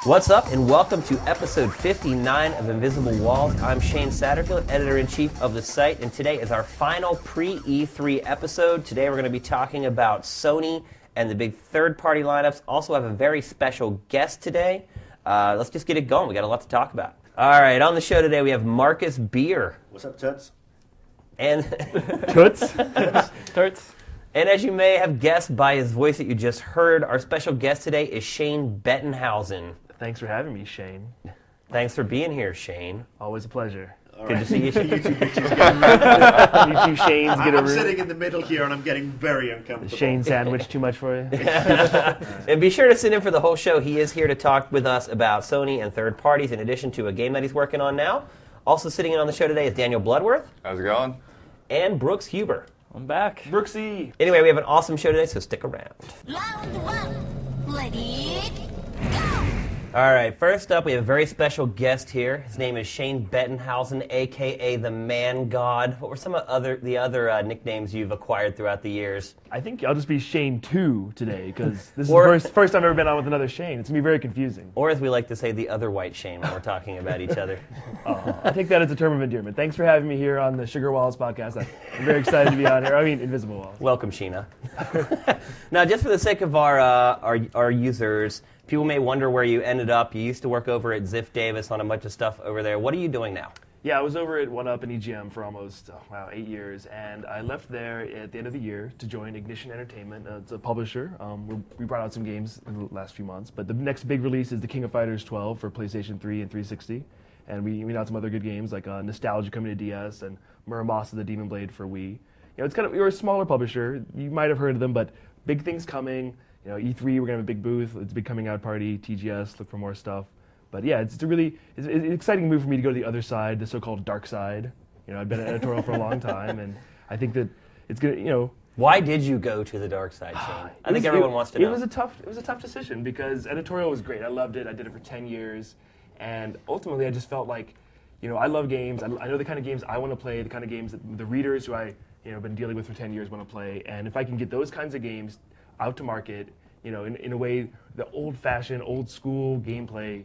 What's up, and welcome to episode 59 of Invisible Walls. I'm Shane Satterfield, editor-in-chief of the site, and today is our final pre-E3 episode. Today we're going to be talking about Sony and the big third-party lineups. Also have a very special guest today. Let's just get it going. We got a lot to talk about. All right, on the show today we have Marcus Beer. What's up, Toots? And Toots? Toots. And as you may have guessed by his voice that you just heard, our special guest today is Shane Bettenhausen. Thanks for having me, Shane. Thanks for being here, Shane. Always a pleasure. Good to see you. You two bitches You two Shanes get I'm over sitting in the middle here and I'm getting very uncomfortable. the Shane sandwich too much for you? And be sure to sit in for the whole show. He is here to talk with us about Sony and third parties, in addition to a game that he's working on now. Also sitting in on the show today is Daniel Bloodworth. How's it going? And Brooks Huber. I'm back. Brooksy. Anyway, we have an awesome show today, so stick around. Round one. Ready, go! All right, first up, we have a very special guest here. His name is Shane Bettenhausen, a.k.a. the Man God. What were some of the other nicknames you've acquired throughout the years? I think I'll just be Shane 2 today, because this is the first time I've ever been on with another Shane. It's going to be very confusing. Or as we like to say, the other white Shane when we're talking about each other. I take that as a term of endearment. Thanks for having me here on the Sugar Walls podcast. I'm very excited to be on here. I mean, Invisible Walls. Welcome, Sheena. Now, just for the sake of our users, people may wonder where you ended up. You used to work over at Ziff Davis on a bunch of stuff over there. What are you doing now? Yeah, I was over at 1UP and EGM for almost 8 years, and I left there at the end of the year to join Ignition Entertainment. It's a publisher. We brought out some games in the last few months, but the next big release is the King of Fighters 12 for PlayStation 3 and 360, and we got some other good games like Nostalgia coming to DS and Muramasa the Demon Blade for Wii. You know, it's we're a smaller publisher. You might have heard of them, but big things coming. You know, E3, we're gonna have a big booth. It's a big coming out party. TGS, look for more stuff. But yeah, it's an exciting move for me to go to the other side, the so-called dark side. You know, I've been an editorial for a long time, and I think that it's gonna, you know. Why did you go to the dark side, Shane? I think everyone wants to know. It was a tough decision because editorial was great. I loved it. I did it for 10 years, and ultimately I just felt like, you know, I love games. I know the kind of games I want to play, the kind of games that the readers who I, you know, been dealing with for 10 years want to play, and if I can get those kinds of games out to market, you know, in a way, the old-fashioned, old-school gameplay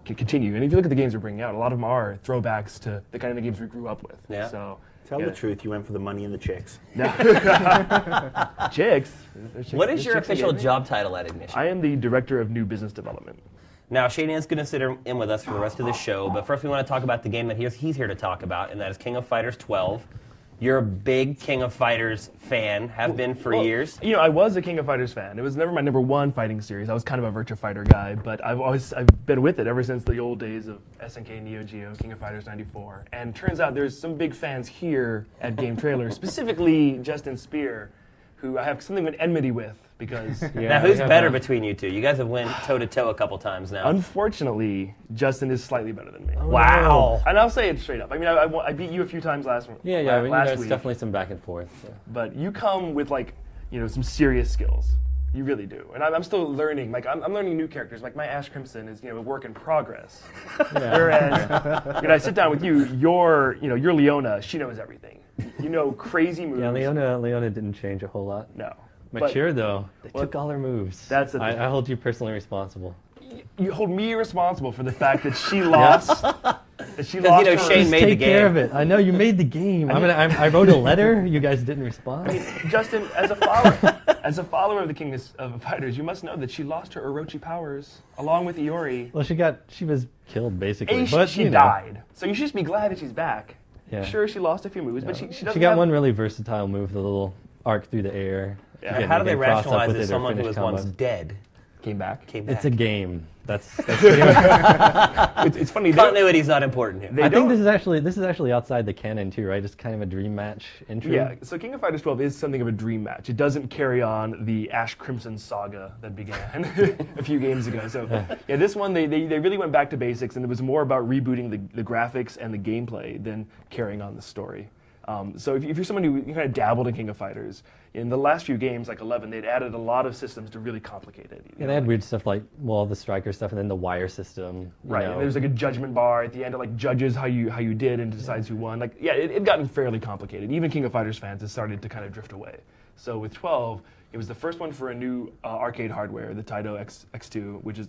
can continue. And if you look at the games we're bringing out, a lot of them are throwbacks to the kind of games we grew up with. Yeah. So, Tell the truth, you went for the money and the chicks. Chicks? What is your official job title at Ignition? I am the Director of New Business Development. Now, Shane is going to sit in with us for the rest of the show, but first we want to talk about the game that he's here to talk about, and that is King of Fighters 12. You're a big King of Fighters fan, have been for years. You know, I was a King of Fighters fan. It was never my number one fighting series. I was kind of a Virtua Fighter guy, but I've been with it ever since the old days of SNK, Neo Geo, King of Fighters 94. And turns out there's some big fans here at GameTrailers, specifically Justin Spear, who I have something of an enmity with because. Now, who's better between you two? You guys have went toe-to-toe a couple times now. Unfortunately, Justin is slightly better than me. Wow. And I'll say it straight up. I mean, I beat you a few times last week. There's definitely some back and forth. Yeah. But you come with, like, you know, some serious skills. You really do. And I'm still learning. Like, I'm learning new characters. Like, my Ash Crimson is, you know, a work in progress. Yeah. Whereas, when I sit down with you, you're Leona. She knows everything. You know crazy moves. Yeah, Leona didn't change a whole lot. No. Mature, though. They took all their moves. That's the thing. I hold you personally responsible. You hold me responsible for the fact that she lost. That she Because, lost you know, her- Shane made the Take game. care of it. I know you made the game. I wrote a letter. You guys didn't respond. I mean, Justin, as a follower of the King of Fighters, you must know that she lost her Orochi powers along with Iori. Well, she was killed basically. A, but she you know. died. So you should just be glad that she's back. Yeah. Sure, she lost a few moves, but she doesn't She got have- one really versatile move, the little arc through the air. Yeah. Again, How do you they can cross up rationalize with that it or someone who finish was once combos. dead came back. came back? It's a game. That's pretty much. It's funny. Continuity's not important here. They I think don't- this is actually outside the canon too, right? It's kind of a dream match intro. Yeah, so King of Fighters 12 is something of a dream match. It doesn't carry on the Ash Crimson saga that began a few games ago. So yeah, this one, they really went back to basics, and it was more about rebooting the graphics and the gameplay than carrying on the story. So if you're someone who kind of dabbled in King of Fighters, in the last few games, like 11, they'd added a lot of systems to really complicate it. Yeah, they had weird stuff like, well, the striker stuff and then the wire system. you Right, know. and there's like a judgment bar at the end that like judges how you did and decides who won. Like, yeah, it gotten fairly complicated. Even King of Fighters fans have started to kind of drift away. So with 12, it was the first one for a new arcade hardware, the Taito X2, which is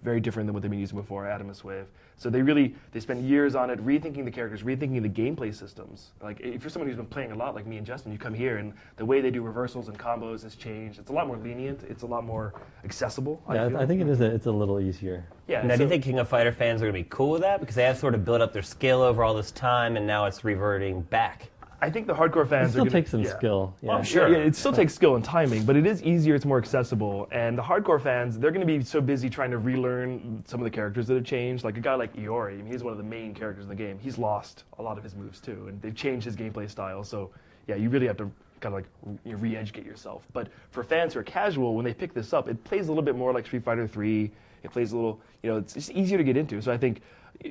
very different than what they've been using before, Adamus Wave. So they spent years on it, rethinking the characters, rethinking the gameplay systems. Like if you're someone who's been playing a lot, like me and Justin, you come here and the way they do reversals and combos has changed. It's a lot more lenient. It's a lot more accessible. Yeah, I think it's a little easier. Yeah. Now, do so- you think King of Fighter fans are going to be cool with that? Because they have sort of built up their skill over all this time, and now it's reverting back. I think the hardcore fans It still are gonna, takes some skill. Yeah. Well, sure. Yeah, it still takes skill and timing, but it is easier, it's more accessible. And the hardcore fans, they're going to be so busy trying to relearn some of the characters that have changed. Like a guy like Iori, I mean, he's one of the main characters in the game. He's lost a lot of his moves too, and they've changed his gameplay style. So yeah, you really have to kind of like re-educate yourself. But for fans who are casual, when they pick this up, it plays a little bit more like Street Fighter 3. It plays a little, it's just easier to get into. So I think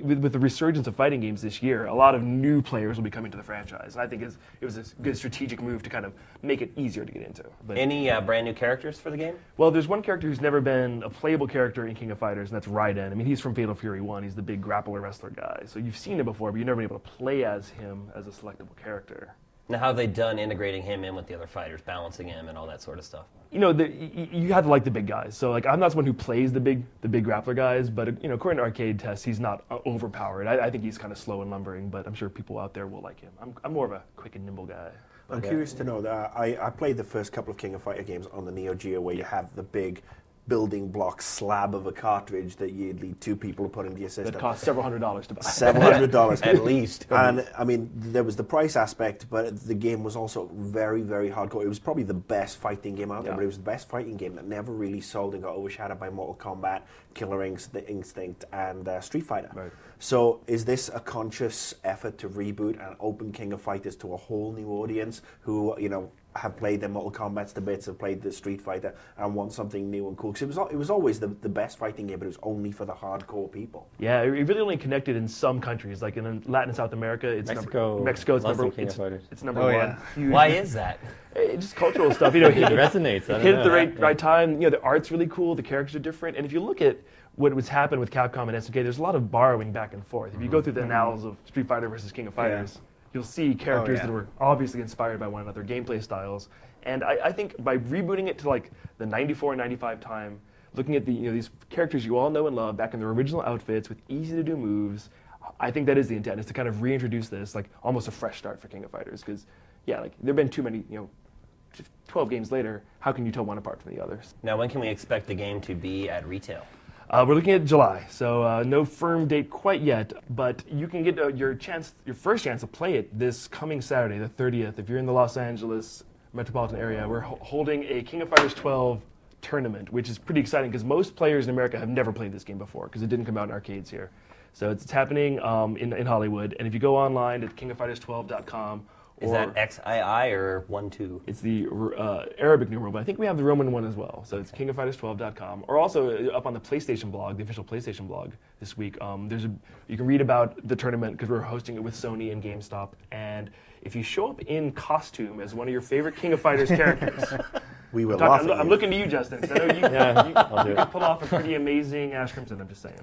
with the resurgence of fighting games this year, a lot of new players will be coming to the franchise. And I think it was a good strategic move to kind of make it easier to get into. But, Any brand new characters for the game? well, there's one character who's never been a playable character in King of Fighters, and that's Raiden. I mean, he's from Fatal Fury 1. He's the big grappler wrestler guy. So you've seen him before, but you've never been able to play as him as a selectable character. Now, how have they done integrating him in with the other fighters, balancing him and all that sort of stuff? You have to like the big guys. So like, I'm not someone who plays the big grappler guys, but according to arcade tests, he's not overpowered. I think he's kind of slow and lumbering, but I'm sure people out there will like him. I'm more of a quick and nimble guy. I'm curious to know that I played the first couple of King of Fighter games on the Neo Geo where you have the big building block slab of a cartridge that you'd need two people to put into your system. That costs several $100s to buy. Several $100s. At least. And I mean, there was the price aspect, but the game was also very, very hardcore. It was probably the best fighting game out there, Yeah. but it was the best fighting game that never really sold and got overshadowed by Mortal Kombat, Killer Instinct, and Street Fighter. Right. So is this a conscious effort to reboot and open King of Fighters to a whole new audience who, have played the Mortal Kombat to bits, have played the Street Fighter, and want something new and cool? Because it was always the best fighting game, but it was only for the hardcore people. Yeah, it really only connected in some countries, like in Latin and South America. It's Mexico Mexico's loves number. some King of Fighters. It's number Oh, one. yeah. Huge. Why is that? Just cultural stuff. Hit It resonates. I don't hit know. at the right time. The art's really cool. The characters are different. And if you look at what was happening with Capcom and SNK, there's a lot of borrowing back and forth. If you go through the annals of Street Fighter versus King of Fighters, you'll see characters that were obviously inspired by one another, gameplay styles. And I think by rebooting it to like the 94 and 95 time, looking at these characters you all know and love back in their original outfits with easy to do moves, I think that is the intent, is to kind of reintroduce this, like almost a fresh start for King of Fighters. Because there've been too many, 12 games later, how can you tell one apart from the others? Now, when can we expect the game to be at retail? We're looking at July, so no firm date quite yet, but you can get your first chance to play it this coming Saturday, the 30th. If you're in the Los Angeles metropolitan area, we're holding a King of Fighters 12 tournament, which is pretty exciting because most players in America have never played this game before because it didn't come out in arcades here. So it's happening in Hollywood, and if you go online at kingoffighters12.com, Is that XII or 1-2? it's the Arabic numeral, but I think we have the Roman one as well. So it's kingoffighters12.com, or also up on the PlayStation blog, the official PlayStation blog this week. You can read about the tournament because we're hosting it with Sony and GameStop. And if you show up in costume as one of your favorite King of Fighters characters, We will laugh at I'm you. looking to you, Justin, because I know you, I'll do you it. can pull off a pretty amazing Ash Crimson. I'm just saying.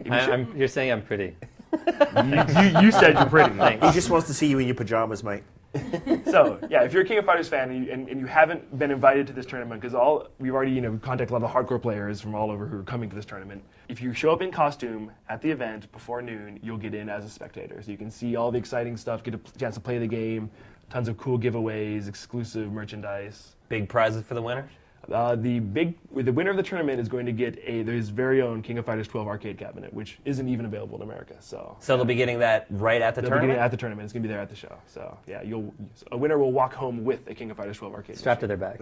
If you, show- You're saying I'm pretty. you said you're pretty. He just wants to see you in your pajamas, mate. So, yeah, if you're a King of Fighters fan and you haven't been invited to this tournament, because we've already contacted a lot of hardcore players from all over who are coming to this tournament. If you show up in costume at the event before noon, you'll get in as a spectator. So you can see all the exciting stuff, get a chance to play the game, tons of cool giveaways, exclusive merchandise. Big prizes for the winners? The winner of the tournament is going to get his very own King of Fighters 12 arcade cabinet, which isn't even available in America. So So they'll be getting that right at the they'll be getting it tournament? at the tournament. It's going to be there at the show. So yeah, a winner will walk home with a King of Fighters 12 arcade. Strapped to their back.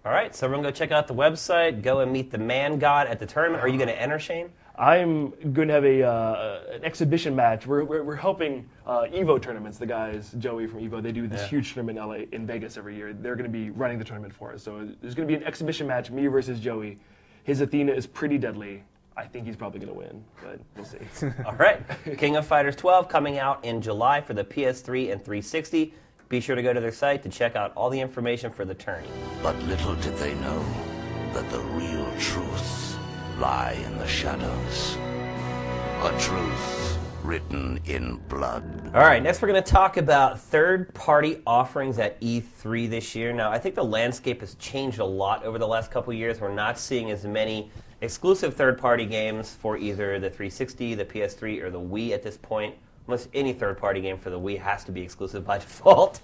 All right, so everyone go check out the website, go and meet the man god at the tournament. Are you going to enter, Shane? I'm going to have an exhibition match. We're helping Evo tournaments. The guys, Joey from Evo, they do this huge tournament in Vegas every year. They're going to be running the tournament for us. So there's going to be an exhibition match, me versus Joey. His Athena is pretty deadly. I think he's probably going to win, but we'll see. All right. King of Fighters 12 coming out in July for the PS3 and 360. Be sure to go to their site to check out all the information for the tourney. But little did they know that the real truths lie in the shadows. A truth written in blood. All right, next we're going to talk about third-party offerings at E3 this year. Now, I think the landscape has changed a lot over the last couple of years. We're not seeing as many exclusive third-party games for either the 360, the PS3, or the Wii at this point. Almost any third-party game for the Wii has to be exclusive by default.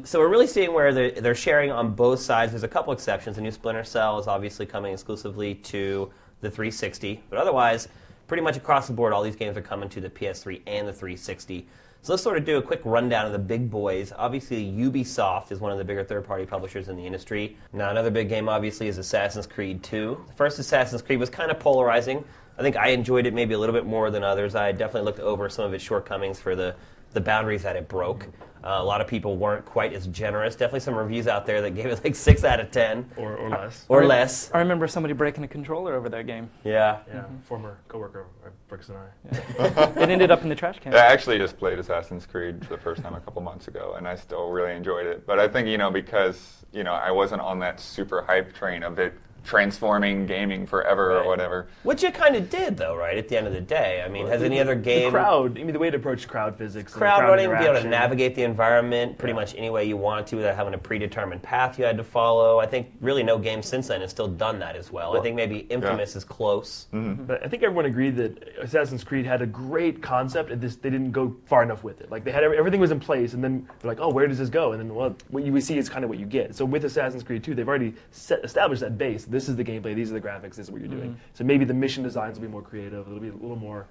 So we're really seeing where they're sharing on both sides. There's a couple exceptions. The new Splinter Cell is obviously coming exclusively to the 360, but otherwise, pretty much across the board, all these games are coming to the PS3 and the 360. So let's sort of do a quick rundown of the big boys. Obviously, Ubisoft is one of the bigger third-party publishers in the industry. Now, another big game, obviously, is Assassin's Creed 2. The first Assassin's Creed was kind of polarizing. I think I enjoyed it maybe a little bit more than others. I definitely looked over some of its shortcomings for the boundaries that it broke. A lot of people weren't quite as generous. Definitely some reviews out there that gave it like 6 out of 10. Or less. Or less. I remember somebody breaking a controller over that game. Yeah. Yeah, former coworker, Brooks and I. It ended up in the trash can. I actually just played Assassin's Creed for the first time a couple months ago, and I still really enjoyed it. But I think, because, I wasn't on that super hype train of it transforming gaming forever or whatever. Which it kind of did, though, right, at the end of the day. I mean, has any other game... The crowd, the way to approach crowd physics. Crowd running, be able to interaction. navigate the environment pretty much any way you wanted to without having a predetermined path you had to follow. I think really no game since then has still done that as well. I think maybe Infamous is close. Mm-hmm. But I think everyone agreed that Assassin's Creed had a great concept, and they didn't go far enough with it. Like, they had everything was in place, and then they're like, oh, where does this go? And then, well, what you see is kind of what you get. So with Assassin's Creed 2, they've already established that base. This is the gameplay, these are the graphics, this is what you're doing. So maybe the mission designs will be more creative, it'll be a little more,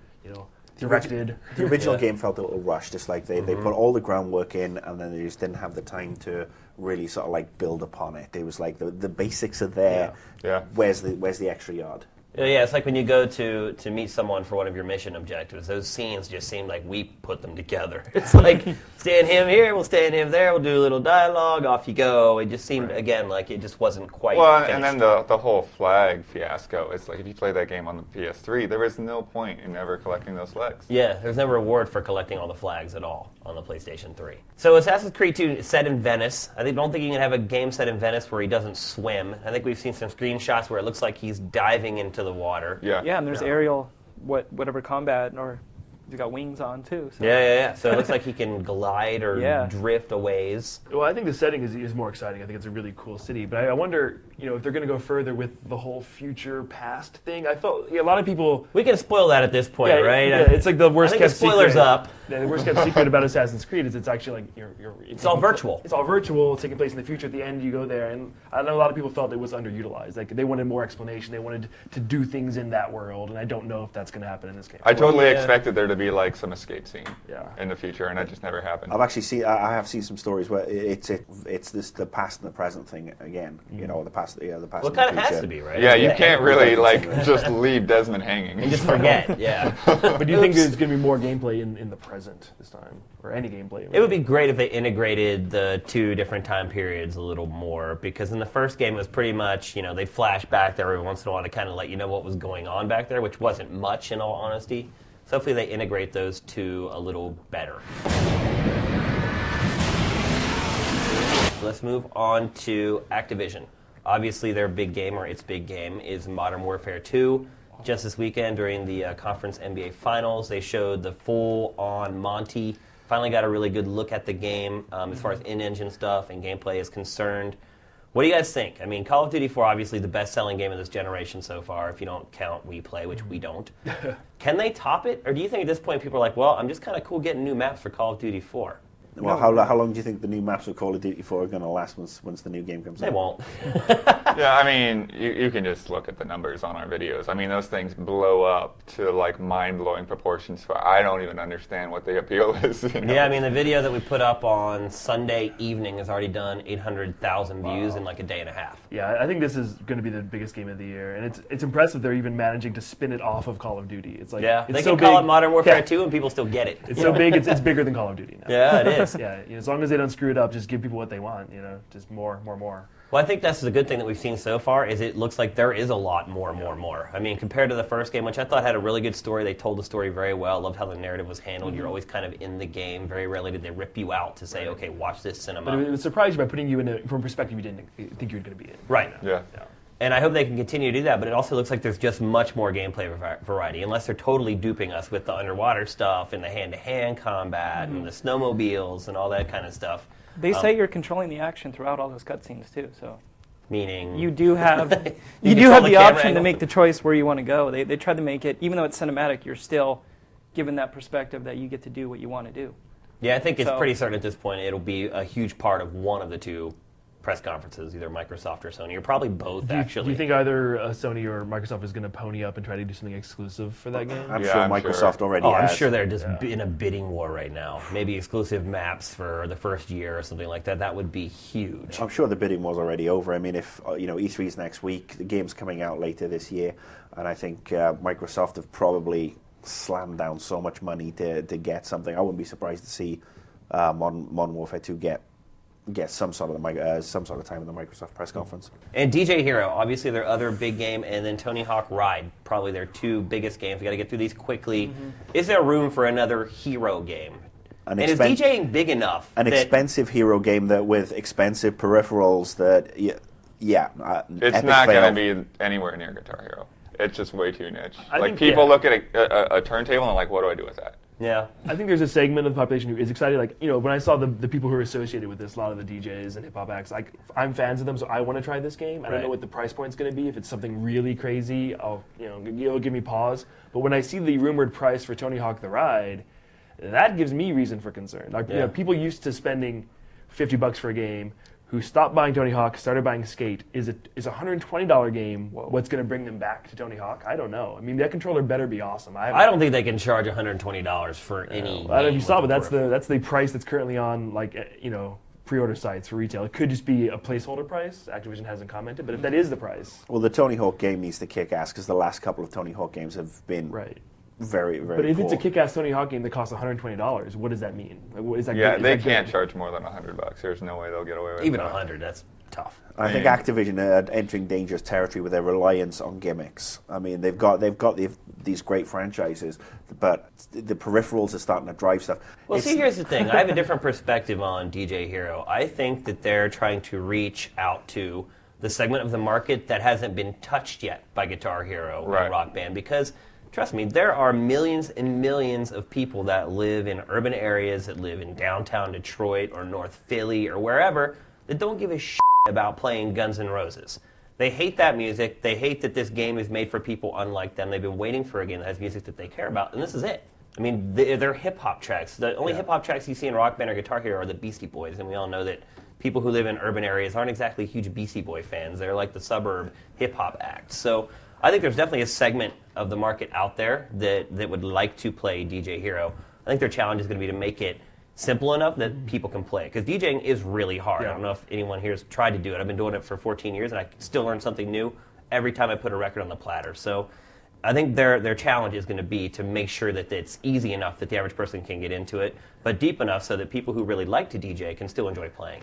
directed. The original game felt a little rushed. It's like they put all the groundwork in, and then they just didn't have the time to really sort of like build upon it. It was like the basics are there. Yeah. Where's the extra yard? Yeah, it's like when you go to meet someone for one of your mission objectives, those scenes just seem like we put them together. It's like, stand him here, we'll stand him there, we'll do a little dialogue, off you go. It just seemed, again, like it just wasn't quite finished. And then the whole flag fiasco, it's like if you play that game on the PS3, there was no point in ever collecting those flags. Yeah, there's no reward for collecting all the flags at all on the PlayStation 3. So Assassin's Creed 2 is set in Venice. I don't think you can have a game set in Venice where he doesn't swim. I think we've seen some screenshots where it looks like he's diving into the water. Yeah, and there's aerial, whatever combat, or he's got wings on too. So. Yeah. So it looks like he can glide or drift a ways. Well, I think the setting is more exciting. I think it's a really cool city. But I wonder, if they're going to go further with the whole future past thing. I felt a lot of people... We can spoil that at this point, right? Yeah, it's like the worst kept secret. Spoilers up. The worst kept secret about Assassin's Creed is it's actually like it's all virtual. It's all virtual, taking place in the future. At the end, you go there, and I know a lot of people felt it was underutilized. Like they wanted more explanation. They wanted to do things in that world, and I don't know if that's going to happen in this game. I totally expected there to be like some escape scene Yeah. in the future, and that just never happened. I have seen some stories where it's the past and the present thing again. The past, the past. Well, it kind of has to be, right? Yeah, you can't really just leave Desmond hanging. And just forget, yeah. But do you think there's going to be more gameplay in the present this time, or any gameplay? It would be great if they integrated the two different time periods a little more, because in the first game it was pretty much, they'd flash back there every once in a while to kind of let you know what was going on back there, which wasn't much in all honesty. So hopefully they integrate those two a little better. Let's move on to Activision. Obviously their big game, or its big game, is Modern Warfare 2. Just this weekend during the Conference NBA Finals, they showed the full-on Monty. Finally got a really good look at the game as far as in-engine stuff and gameplay is concerned. What do you guys think? I mean, Call of Duty 4 obviously the best-selling game of this generation so far, if you don't count We Play, which we don't. Can they top it? Or do you think at this point people are like, well, I'm just kind of cool getting new maps for Call of Duty 4? Well, how long do you think the new maps of Call of Duty 4 are going to last once the new game comes out? They won't. Yeah, I mean, you can just look at the numbers on our videos. I mean, those things blow up to like mind-blowing proportions. So I don't even understand what the appeal is. Yeah, I mean, the video that we put up on Sunday evening has already done 800,000 views in like a day and a half. Yeah, I think this is going to be the biggest game of the year, and it's impressive they're even managing to spin it off of Call of Duty. It's like Yeah, it's they so can call big. it Modern Warfare 2 and people still get it. It's so big, it's bigger than Call of Duty now. Yeah, it is. Yeah, as long as they don't screw it up, just give people what they want. Just more. Well, I think that's the good thing that we've seen so far is it looks like there is a lot more. I mean, compared to the first game, which I thought had a really good story. They told the story very well. Loved how the narrative was handled. You're always kind of in the game. Very rarely did they rip you out to say, okay, watch this cinema. But it would surprise you by putting you from a perspective you didn't think you were going to be in. Right. Yeah. And I hope they can continue to do that, but it also looks like there's just much more gameplay variety, unless they're totally duping us with the underwater stuff and the hand-to-hand combat and the snowmobiles and all that kind of stuff. They say you're controlling the action throughout all those cutscenes too, so Meaning you do have You you do control have the the camera option angle. to make the choice where you want to go. They tried to make it, even though it's cinematic, you're still given that perspective that you get to do what you want to do. Yeah, I think it's So- pretty certain at this point it'll be a huge part of one of the two press conferences, either Microsoft or Sony, or probably both, actually. Do you think either Sony or Microsoft is going to pony up and try to do something exclusive for that game? I'm Yeah, sure I'm Microsoft sure. already Oh, I'm has. sure they're just in a bidding war right now. Maybe exclusive maps for the first year or something like that. That would be huge. I'm sure the bidding was already over. I mean, if E3 is next week, the game's coming out later this year, and I think Microsoft have probably slammed down so much money to get something. I wouldn't be surprised to see Modern Warfare 2 get some sort of time in the Microsoft press conference. And DJ Hero, obviously their other big game, and then Tony Hawk Ride, probably their two biggest games. We got to get through these quickly. Is there room for another hero game? And is DJing big enough? An that expensive hero game that with expensive peripherals that, It's epic not fail. going to be anywhere near Guitar Hero. It's just way too niche. I Like think, people yeah. look at a turntable and like, what do I do with that? Yeah. I think there's a segment of the population who is excited. Like, when I saw the people who are associated with this, a lot of the DJs and hip hop acts, like, I'm fans of them, so I want to try this game. I don't know what the price point's going to be. If it's something really crazy, it'll give me pause. But when I see the rumored price for Tony Hawk: The Ride, that gives me reason for concern. Like, people used to spending $50 for a game, who stopped buying Tony Hawk, started buying Skate. Is a $120 game what's going to bring them back to Tony Hawk? I don't know. I mean, that controller better be awesome. I don't think they can charge $120 for any. I don't know if you saw, game but with a peripheral. that's the price that's currently on pre-order sites for retail. It could just be a placeholder price. Activision hasn't commented, but if that is the price, Well, the Tony Hawk game needs to kick ass because the last couple of Tony Hawk games have been right. very, very But if poor. it's a kick-ass Tony Hawk game that costs $120, what does that mean? Like, is that Yeah, good? Is they that can't good? charge more than $100. There's no way they'll get away with Even that. 100, that's tough. I think Activision are entering dangerous territory with their reliance on gimmicks. I mean, they've got these great franchises, but the peripherals are starting to drive stuff. Well, It's- see, here's the thing. I have a different perspective on DJ Hero. I think that they're trying to reach out to the segment of the market that hasn't been touched yet by Guitar Hero Right. and Rock Band, because trust me, there are millions and millions of people that live in urban areas, that live in downtown Detroit or North Philly or wherever, that don't give a shit about playing Guns N' Roses. They hate that music. They hate that this game is made for people unlike them. They've been waiting for a game that has music that they care about, and this is it. I mean, they're hip-hop tracks. The only hip-hop tracks you see in Rock Band or Guitar Hero are the Beastie Boys, and we all know that people who live in urban areas aren't exactly huge Beastie Boy fans. They're like the suburb hip-hop acts. So I think there's definitely a segment of the market out there that would like to play DJ Hero. I think their challenge is going to be to make it simple enough that people can play it. Because DJing is really hard. Yeah. I don't know if anyone here has tried to do it. I've been doing it for 14 years, and I still learn something new every time I put a record on the platter. So I think their challenge is going to be to make sure that it's easy enough that the average person can get into it, but deep enough so that people who really like to DJ can still enjoy playing.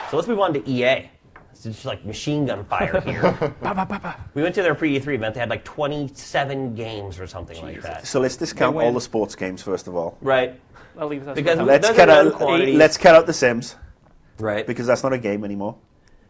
So let's move on to EA. It's just like machine gun fire here. We went to their pre-E3 event. They had like 27 games or something like that. So let's discount win. all the sports games first of all. Right. That leaves us Because with Let's those cut are known out. quantities. Let's cut out the Sims Right. because that's not a game anymore.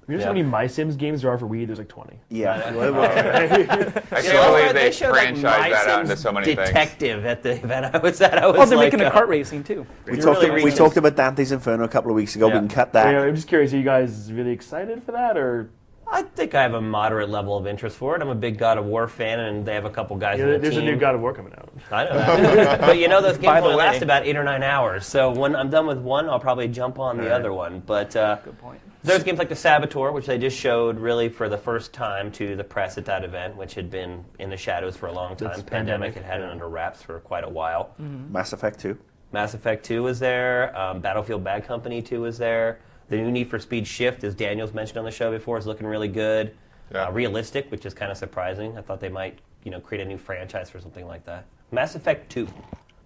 You know how many My Sims games there are for Wii? There's like 20. Yeah. I You can't know, believe they showed, like, franchised My that out Sims into so many things. Detective at the event I was at. I was Oh, they're like, making a kart racing too. We You're talked. really We reaching. talked about Dante's Inferno a couple of weeks ago. Yeah. We can cut that. Yeah, I'm just curious. Are you guys really excited for that, or I think I have a moderate level of interest for it. I'm a big God of War fan, and they have a couple guys in the there's team. a new God of War coming out? I know that. But you know, those By games the only way. last about 8 or 9 hours. So when I'm done with one, I'll probably jump on the other one. But Good point. there's games like the Saboteur, which they just showed really for the first time to the press at that event, which had been in the shadows for a long time. That's Pandemic pandemic, had it under wraps for quite a while. Mass Effect 2. Mass Effect 2 was there. Battlefield Bad Company 2 was there. The new Need for Speed Shift, as Daniel's mentioned on the show before, is looking really good. Yeah. Realistic, which is kind of surprising. I thought they might, create a new franchise for something like that. Mass Effect 2.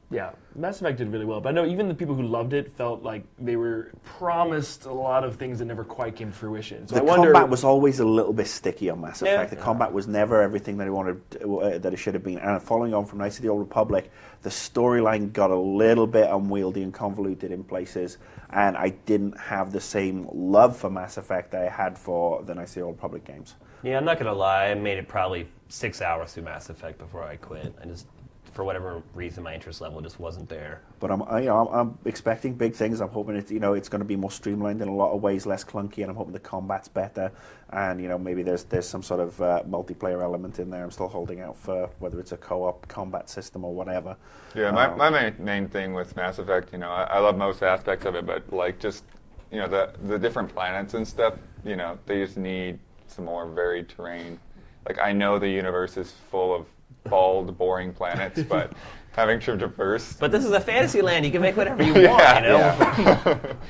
Yeah, Mass Effect did really well, but I know even the people who loved it felt like they were promised a lot of things that never quite came to fruition. So The I wonder, combat was always a little bit sticky on Mass Yeah. Effect. The combat was never everything that it wanted, that it should have been. And following on from Knights of the Old Republic, the storyline got a little bit unwieldy and convoluted in places, and I didn't have the same love for Mass Effect that I had for the Knights of the Old Republic games. Yeah, I'm not gonna lie. I made it probably 6 hours through Mass Effect before I quit. I just, for whatever reason, my interest level just wasn't there. But I'm expecting big things. I'm hoping it's going to be more streamlined in a lot of ways, less clunky, and I'm hoping the combat's better. And maybe there's some sort of multiplayer element in there. I'm still holding out for whether it's a co-op combat system or whatever. Yeah, my main thing with Mass Effect, I love most aspects of it, but like just the different planets and stuff, they just need some more varied terrain. Like I know the universe is full of bald, boring planets, but having to traverse. But this is a fantasy land. You can make whatever you want,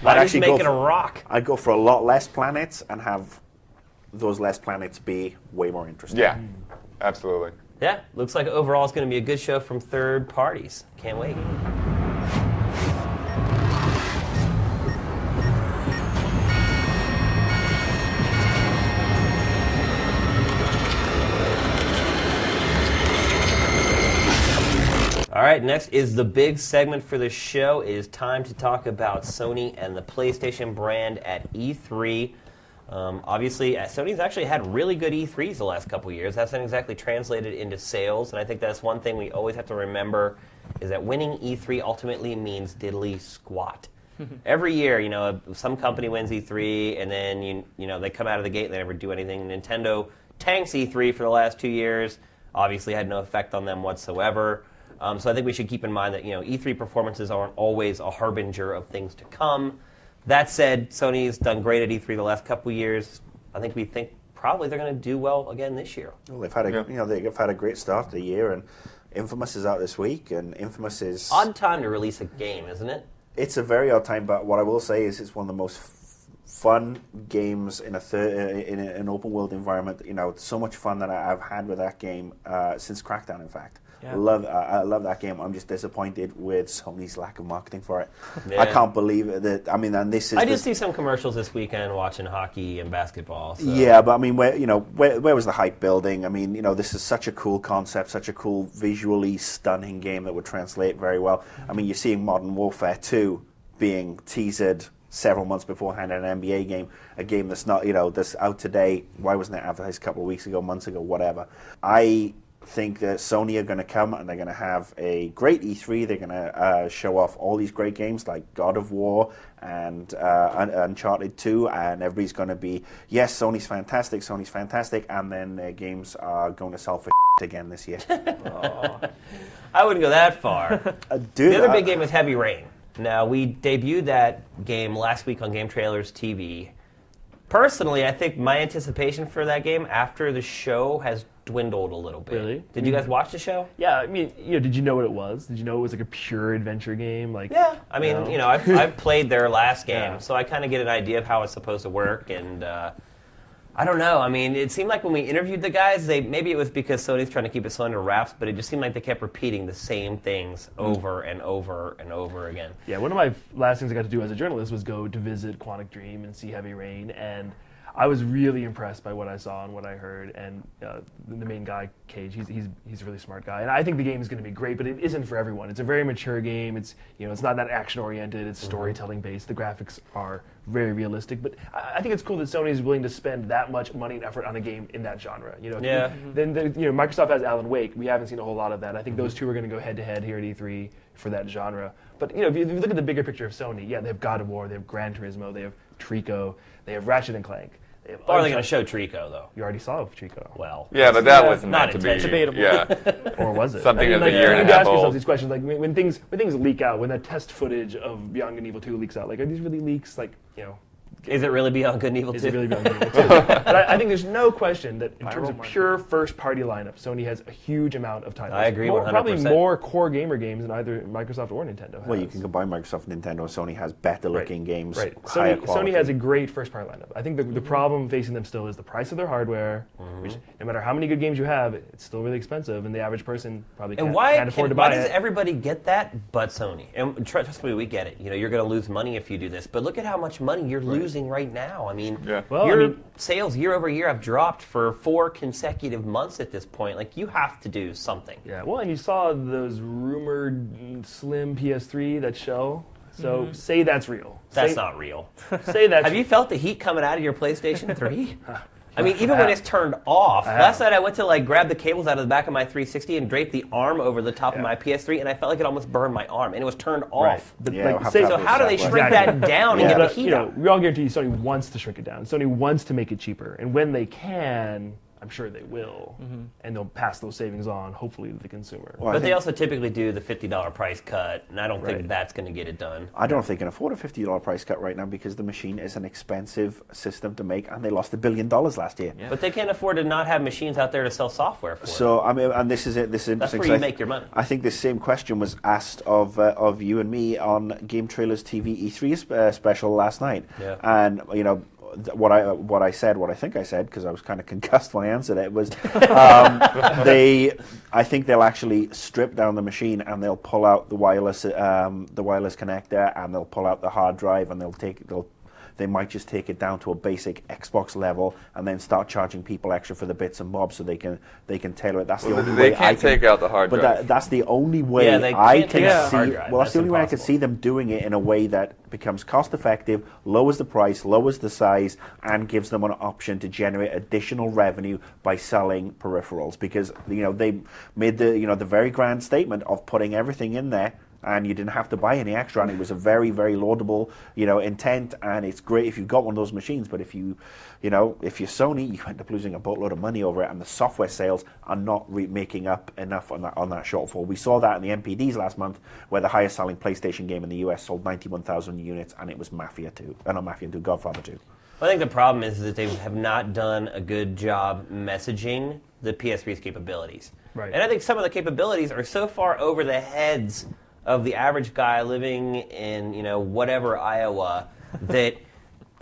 Why don't you make it a rock? I'd go for a lot less planets and have those less planets be way more interesting. Yeah, absolutely. Yeah, looks like overall it's going to be a good show from third parties. Can't wait. All right, next is the big segment for the show. It is time to talk about Sony and the PlayStation brand at E3. Obviously, Sony's actually had really good E3s the last couple years. That's not exactly translated into sales, and I think that's one thing we always have to remember is that winning E3 ultimately means diddly squat. Every year, some company wins E3, and then they come out of the gate and they never do anything. Nintendo tanks E3 for the last 2 years. Obviously, had no effect on them whatsoever. So I think we should keep in mind that E3 performances aren't always a harbinger of things to come. That said, Sony's done great at E3 the last couple years. We think probably they're going to do well again this year. Well, they've had a great start to the year, and Infamous is out this week, and Infamous is Odd time to release a game, isn't it? It's a very odd time, but what I will say is it's one of the most fun games in an open world environment. So much fun that I've had with that game since Crackdown, in fact. Yeah. I love that game. I'm just disappointed with Sony's lack of marketing for it. Yeah. I can't believe it. And this is. I did see some commercials this weekend watching hockey and basketball. So. Yeah, but where was the hype building? This is such a cool concept, such a cool, visually stunning game that would translate very well. You're seeing Modern Warfare 2 being teased several months beforehand in an NBA game, a game that's not, that's out today. Why wasn't it advertised a couple of weeks ago, months ago, whatever? I think that Sony are going to come and they're going to have a great E3. They're going to show off all these great games like God of War and Uncharted 2, and everybody's going to be, yes, Sony's fantastic, and then their games are going to sell for again this year. I wouldn't go that far. The other big game is Heavy Rain. Now, we debuted that game last week on GameTrailers TV. Personally, I think my anticipation for that game after the show has dwindled a little bit. Really? Did you guys watch the show? Yeah, did you know what it was? Did you know it was like a pure adventure game? Yeah, I've played their last game, so I kind of get an idea of how it's supposed to work, and I don't know. It seemed like when we interviewed the guys, maybe it was because Sony's trying to keep it so under wraps, but it just seemed like they kept repeating the same things over and over and over again. Yeah, one of my last things I got to do as a journalist was go to visit Quantic Dream and see Heavy Rain, and I was really impressed by what I saw and what I heard, and the main guy, Cage, he's a really smart guy, and I think the game is going to be great, but it isn't for everyone. It's a very mature game. It's it's not that action oriented. It's storytelling based. The graphics are very realistic, but I think it's cool that Sony is willing to spend that much money and effort on a game in that genre. Yeah. Then Microsoft has Alan Wake. We haven't seen a whole lot of that. I think those two are going to go head to head here at E3 for that genre. But if you look at the bigger picture of Sony, yeah, they have God of War, they have Gran Turismo, they have Trico, they have Ratchet and Clank. Are they going to show Trico, though? You already saw Trico. Well. Yeah, but that was not meant to be. debatable. Yeah. Or was it? Something of the year and a you half ask yourself old. these questions, like when things leak out, when that test footage of Beyond Good and Evil 2 leaks out, like are these really leaks? Like, Is it really Beyond Good and Evil 2? Is it really Beyond Good and Evil 2? But I think there's no question that in terms of pure first-party lineup, Sony has a huge amount of titles. I agree 100%. Probably more core gamer games than either Microsoft or Nintendo has. Well, you can combine Microsoft and Nintendo. Sony has better-looking games, Right. higher quality. Sony has a great first-party lineup. I think the problem facing them still is the price of their hardware, which no matter how many good games you have, it's still really expensive, and the average person probably can't afford to buy why does it. everybody get that but Sony? And trust me, we get it. You know, you're going to lose money if you do this, but look at how much money you're losing right now. I mean, your sales year over year have dropped for 4 consecutive months at this point. Like, you have to do something. Yeah, well, and you saw those rumored slim PS3 that show. So say that's real. That's not real. Say that's Have you felt the heat coming out of your PlayStation 3? I mean, even when it's turned off. Last night I went to like grab the cables out of the back of my 360 and drape the arm over the top of my PS3, and I felt like it almost burned my arm, and it was turned off. But So how do they shrink that down and get the heat out? We all guarantee you Sony wants to shrink it down. Sony wants to make it cheaper, and when they can, I'm sure they will, and they'll pass those savings on, hopefully, to the consumer. Well, But they also typically do the $50 price cut, and I don't think that's going to get it done. I don't think they can afford a $50 price cut right now because the machine is an expensive system to make, and they lost $1 billion last year. But they can't afford to not have machines out there to sell software for. So I mean, and this is it. This is That's interesting. where you make your money. I think this same question was asked of you and me on GameTrailers TV E3 special last night, and you know. What I think I said, because I was kind of concussed when I answered it, was I think they'll actually strip down the machine and they'll pull out the wireless connector, and they'll pull out the hard drive, and they might just take it down to a basic Xbox level and then start charging people extra for the bits and bobs so they can tailor it. That's the only way. They can't take out the hard drive. But that's the only way I can see. Well, that's the only way I can see them doing it in a way that becomes cost effective, lowers the price, lowers the size, and gives them an option to generate additional revenue by selling peripherals. Because they made the very grand statement of putting everything in there, and you didn't have to buy any extra, and it was a very, very laudable, intent, and it's great if you've got one of those machines. But if you're Sony, you end up losing a boatload of money over it, and the software sales are not making up enough on that shortfall. We saw that in the MPDs last month, where the highest selling PlayStation game in the US sold 91,000 units, and it was Mafia 2, not Mafia 2, Godfather 2. I think the problem is that they have not done a good job messaging the PS3's capabilities. Right. And I think some of the capabilities are so far over the heads of the average guy living in, whatever Iowa, that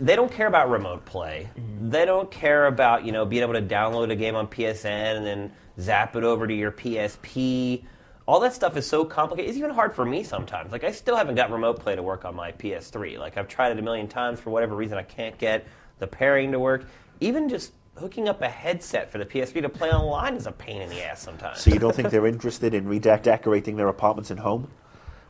they don't care about remote play. They don't care about, being able to download a game on PSN and then zap it over to your PSP. All that stuff is so complicated. It's even hard for me sometimes. Like, I still haven't got remote play to work on my PS3. Like, I've tried it a million times. For whatever reason, I can't get the pairing to work. Even just hooking up a headset for the PS3 to play online is a pain in the ass sometimes. So you don't think they're interested in redecorating their apartments and home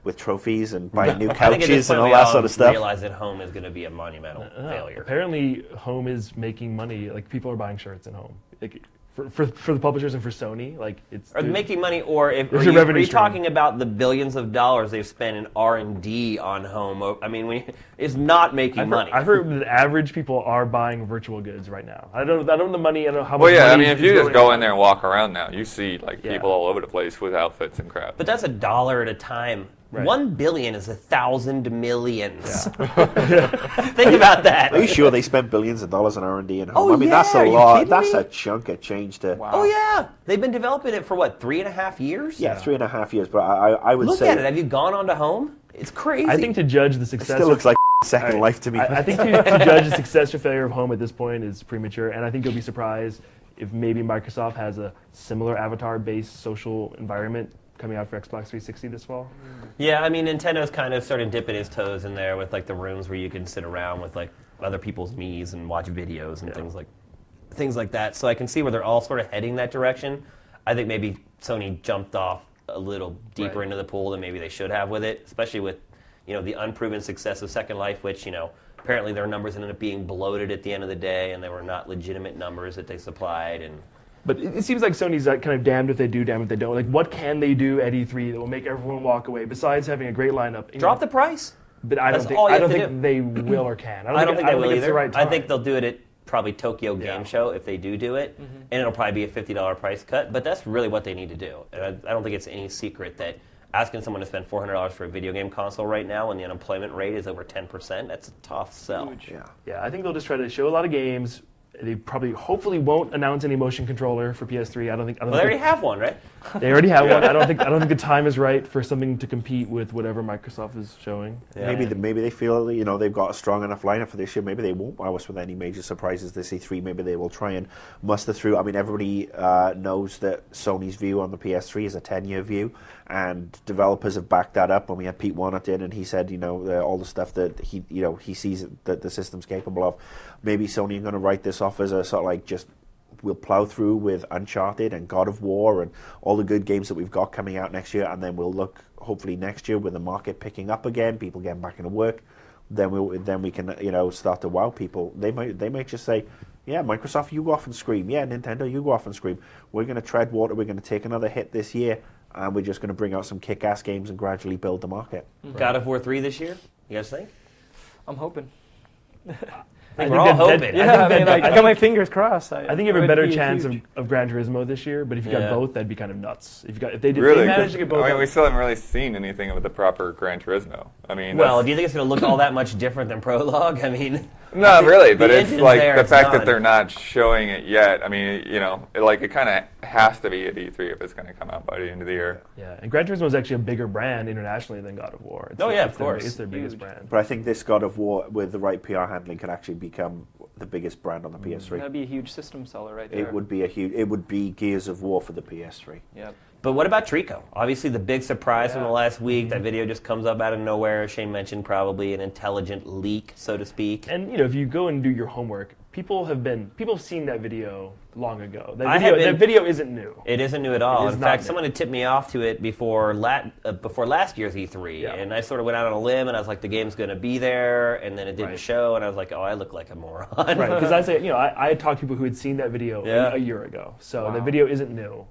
with trophies and buying new couches and all that sort of stuff? I realize that home is going to be a monumental failure. Apparently, Home is making money. Like, people are buying shirts in Home. Like, for the publishers and for Sony, like, it's... Are they making money, or are you talking about the billions of dollars they've spent in R&D on Home? I mean, it's not making money. I've heard that average people are buying virtual goods right now. I don't know the money. I don't know how much. Well, yeah. money If you just go in there and walk around now, you see people all over the place with outfits and crap. But that's $1 at a time. Right. 1 billion is 1,000 millions. Think about that. Are you sure they spent billions of dollars on R&D and Home? That's a lot. That's a chunk of change to. Wow. Oh yeah, they've been developing it for what, 3.5 years? Yeah, 3.5 years. But I would say. Look at it. Have you gone on to Home? It's crazy. I think to judge the success. It still looks like Second Life to me. I think to judge the success or failure of Home at this point is premature, and I think you'll be surprised if maybe Microsoft has a similar avatar-based social environment coming out for Xbox 360 this fall. Yeah, I mean, Nintendo's kind of starting dipping his toes in there with like the rooms where you can sit around with like other people's Miis and watch videos and things like that. So I can see where they're all sort of heading that direction. I think maybe Sony jumped off a little deeper into the pool than maybe they should have with it, especially with the unproven success of Second Life, which apparently their numbers ended up being bloated at the end of the day, and they were not legitimate numbers that they supplied. But it seems like Sony's kind of damned if they do, damned if they don't. Like, what can they do at E3 that will make everyone walk away besides having a great lineup? Drop the price. But I don't think they will or can. I don't think they will either. Right, I think they'll do it at probably Tokyo Game Show if they do it, and it'll probably be a $50 price cut. But that's really what they need to do. And I don't think it's any secret that asking someone to spend $400 for a video game console right now when the unemployment rate is over 10%, that's a tough sell. Yeah, I think they'll just try to show a lot of games. They probably, hopefully, won't announce any motion controller for PS3. I don't think. Well, they already have one, right? They already have one. I don't think the time is right for something to compete with whatever Microsoft is showing. Yeah. Maybe they feel they've got a strong enough lineup for this year. Maybe they won't wow us with any major surprises this E3. Maybe they will try and muster through. I mean, everybody knows that Sony's view on the PS3 is a 10-year view, and developers have backed that up. When we had Pete Warnock in, and he said, all the stuff that he sees that the system's capable of. Maybe Sony are going to write this off as a sort of like just we'll plow through with Uncharted and God of War and all the good games that we've got coming out next year, and then we'll look hopefully next year with the market picking up again, people getting back into work, then we can start to wow people. They might just say, yeah, Microsoft, you go off and scream. Yeah, Nintendo, you go off and scream. We're going to tread water. We're going to take another hit this year, and we're just going to bring out some kick-ass games and gradually build the market. God of War 3 this year, you guys think? I'm hoping. I think we're all hoping. Yeah, I got my fingers crossed. I think you have a better chance of Gran Turismo this year, but if you got both, that'd be kind of nuts. If they managed to get both. I mean, we still haven't really seen anything of the proper Gran Turismo. I mean, well, do you think it's going to look all that much different than Prologue? I mean, not really, but it's like there, the it's fact not. that they're not showing it yet. I mean, it kind of has to be at E3 if it's going to come out by the end of the year. Yeah, and Gran Turismo is actually a bigger brand internationally than God of War. Of course. It's their biggest brand. But I think this God of War, with the right PR handling, could actually become the biggest brand on the PS3. That'd be a huge system seller right there. It would be Gears of War for the PS3. Yep. But what about Trico? Obviously, the big surprise from the last week. That video just comes up out of nowhere. Shane mentioned probably an intelligent leak, so to speak. And if you go and do your homework, people have seen that video long ago. That video isn't new. It isn't new at all. It is In not fact, new. someone had tipped me off to it before last year's E3, and I sort of went out on a limb, and I was like, the game's going to be there, and then it didn't show, and I was like, oh, I look like a moron. Right, because I had talked to people who had seen that video a year ago, so the video isn't new.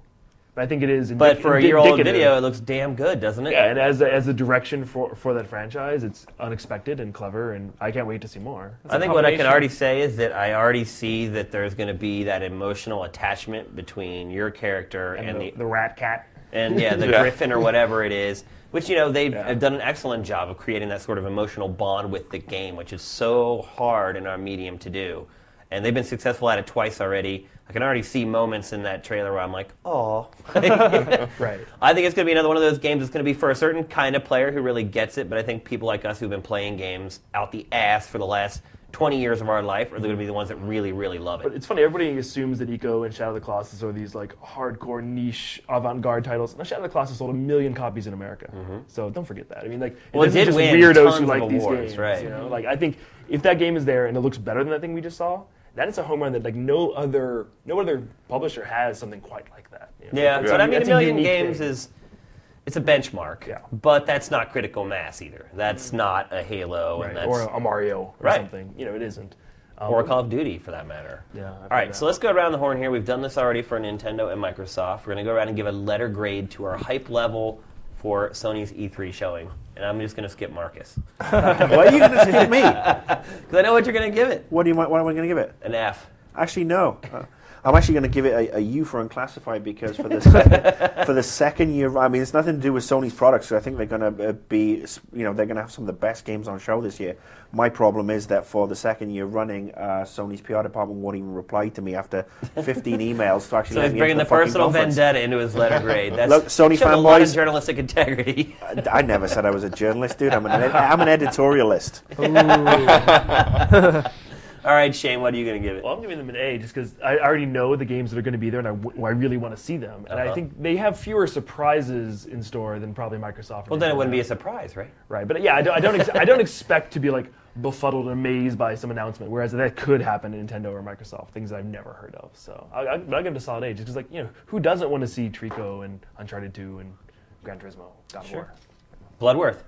But I think it is. But for a year-old video, it looks damn good, doesn't it? Yeah, and as a direction for that franchise, it's unexpected and clever, and I can't wait to see more. I think what I can already say is that I already see that there's going to be that emotional attachment between your character and the rat cat. And the Griffin or whatever it is, which they've done an excellent job of creating that sort of emotional bond with the game, which is so hard in our medium to do. And they've been successful at it twice already. I can already see moments in that trailer where I'm like, oh. Right. I think it's going to be another one of those games that's going to be for a certain kind of player who really gets it, but I think people like us who've been playing games out the ass for the last 20 years of our life are going to be the ones that really, really love it. But it's funny, everybody assumes that Eco and Shadow of the Colossus are these like hardcore niche avant-garde titles. No, Shadow of the Colossus sold 1 million copies in America. So don't forget that. I mean, like, it did just win weirdos tons who of like these awards, games. right. Like, I think if that game is there and it looks better than that thing we just saw, that is a home run that like no other publisher has something quite like that. Yeah, so I mean, That's 1 million unique games thing. it's a benchmark. Yeah. But that's not critical mass either. That's not a Halo, and that's or a Mario or something. It isn't. or Call of Duty for that matter. Yeah. All right, so let's go around the horn here. We've done this already for Nintendo and Microsoft. We're going to go around and give a letter grade to our hype level for Sony's E3 showing. And I'm just going to skip Marcus. Why are you going to skip me? Because I know what you're going to give it. What am I going to give it? An F. Actually, no. I'm actually going to give it a U for unclassified because for the second year, I mean, it's nothing to do with Sony's products. I think they're going to be, they're going to have some of the best games on show this year. My problem is that for the second year running, Sony's PR department won't even reply to me after 15 emails to actually. So let he's me bringing into the fucking personal conference. vendetta into his letter grade. That's Look, Sony showing a lot of fanboys. journalistic integrity. I never said I was a journalist, dude. I'm an editorialist. All right, Shane, what are you going to give it? Well, I'm giving them an A just because I already know the games that are going to be there, and I really want to see them. And I think they have fewer surprises in store than probably Microsoft. Well, then it wouldn't be a surprise, right? Right, but yeah, I don't expect to be like befuddled and amazed by some announcement. Whereas that could happen in Nintendo or Microsoft, things I've never heard of. So I'll give it a solid A, just because who doesn't want to see Trico and Uncharted 2 and Gran Turismo, God of War. Bloodworth.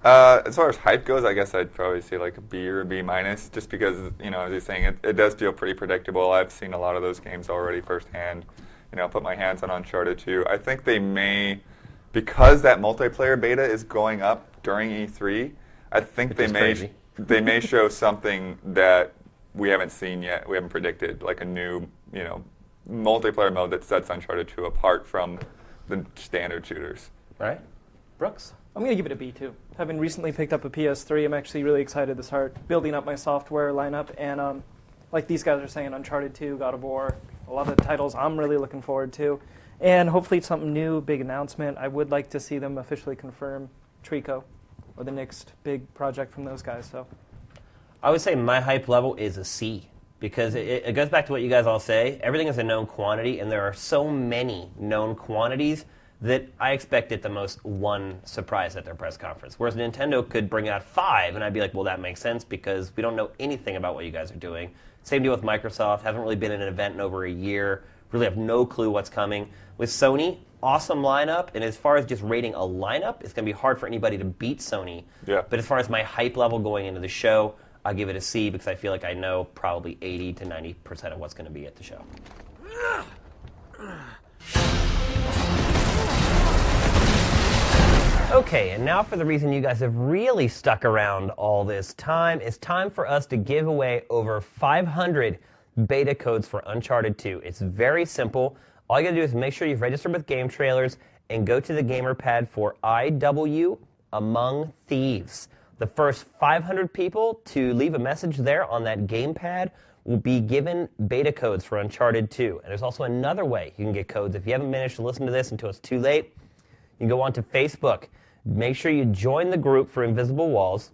As far as hype goes, I guess I'd probably say like a B or a B minus, just because as you're saying, it does feel pretty predictable. I've seen a lot of those games already firsthand. Put my hands on Uncharted 2. I think they may, because that multiplayer beta is going up during E3. I think they may show something that we haven't seen yet. We haven't predicted, like a new multiplayer mode that sets Uncharted 2 apart from the standard shooters. All right. Brooks? I'm going to give it a B too. Having recently picked up a PS3, I'm actually really excited to start building up my software lineup. And like these guys are saying, Uncharted 2, God of War, a lot of the titles I'm really looking forward to. And hopefully something new, big announcement. I would like to see them officially confirm Trico or the next big project from those guys. So I would say my hype level is a C, because it goes back to what you guys all say. Everything is a known quantity, and there are so many known quantities that I expect at the most one surprise at their press conference. Whereas Nintendo could bring out 5, and I'd be like, well, that makes sense because we don't know anything about what you guys are doing. Same deal with Microsoft. Haven't really been in an event in over a year. Really have no clue what's coming. With Sony, awesome lineup, and as far as just rating a lineup, it's going to be hard for anybody to beat Sony. Yeah. But as far as my hype level going into the show, I'll give it a C because I feel like I know probably 80 to 90% of what's going to be at the show. Okay, and now for the reason you guys have really stuck around all this time, it's time for us to give away over 500 beta codes for Uncharted 2. It's very simple. All you gotta do is make sure you've registered with GameTrailers and go to the gamerpad for IW Among Thieves. The first 500 people to leave a message there on that gamepad will be given beta codes for Uncharted 2. And there's also another way you can get codes. If you haven't managed to listen to this until it's too late, you can go on to Facebook. Make sure you join the group for Invisible Walls.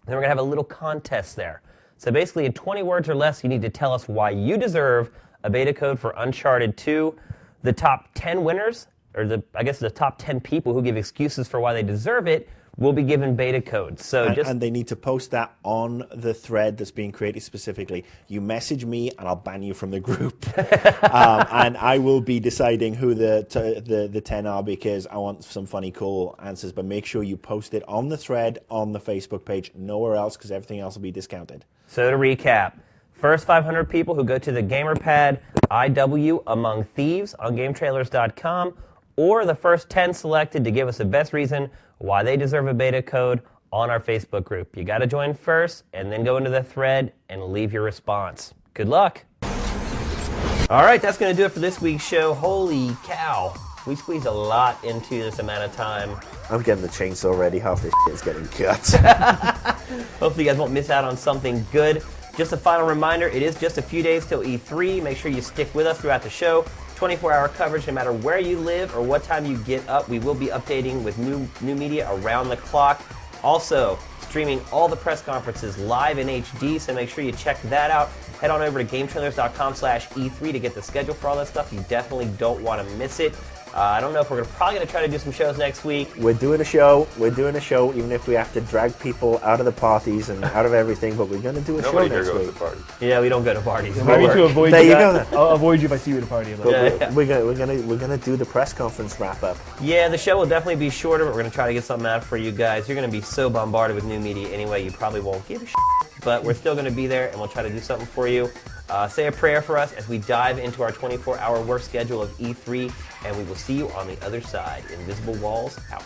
Then we're going to have a little contest there. So basically, in 20 words or less, you need to tell us why you deserve a beta code for Uncharted 2. The top 10 winners, or the top 10 people who give excuses for why they deserve it, will be given beta codes. So and they need to post that on the thread that's being created specifically. You message me, and I'll ban you from the group. And I will be deciding who the 10 are because I want some funny, cool answers. But make sure you post it on the thread on the Facebook page, nowhere else, because everything else will be discounted. So to recap, first 500 people who go to the gamerpad IW Among Thieves on GameTrailers.com, or the first 10 selected to give us the best reason why they deserve a beta code on our Facebook group. You got to join first and then go into the thread and leave your response. Good luck. All right, that's going to do it for this week's show. Holy cow. We squeezed a lot into this amount of time. I'm getting the chainsaw ready. Half this shit is getting cut. Hopefully you guys won't miss out on something good. Just a final reminder, it is just a few days till E3. Make sure you stick with us throughout the show. 24-hour coverage no matter where you live or what time you get up. We will be updating with new media around the clock. Also, streaming all the press conferences live in HD, so make sure you check that out. Head on over to GameTrailers.com/E3 to get the schedule for all that stuff. You definitely don't want to miss it. I don't know if we're probably going to try to do some shows next week. We're doing a show, even if we have to drag people out of the parties and out of everything, but we're going to do a Nobody show here next goes week. to parties. Yeah, we don't go to parties. Maybe to avoid There you, you go guys, then. I'll avoid you if I see you at a party. But we're gonna do the press conference wrap up. Yeah, the show will definitely be shorter, but we're going to try to get something out for you guys. You're going to be so bombarded with new media anyway, you probably won't give a shit. But we're still going to be there, and we'll try to do something for you. Say a prayer for us as we dive into our 24-hour work schedule of E3, and we will see you on the other side. Invisible Walls out.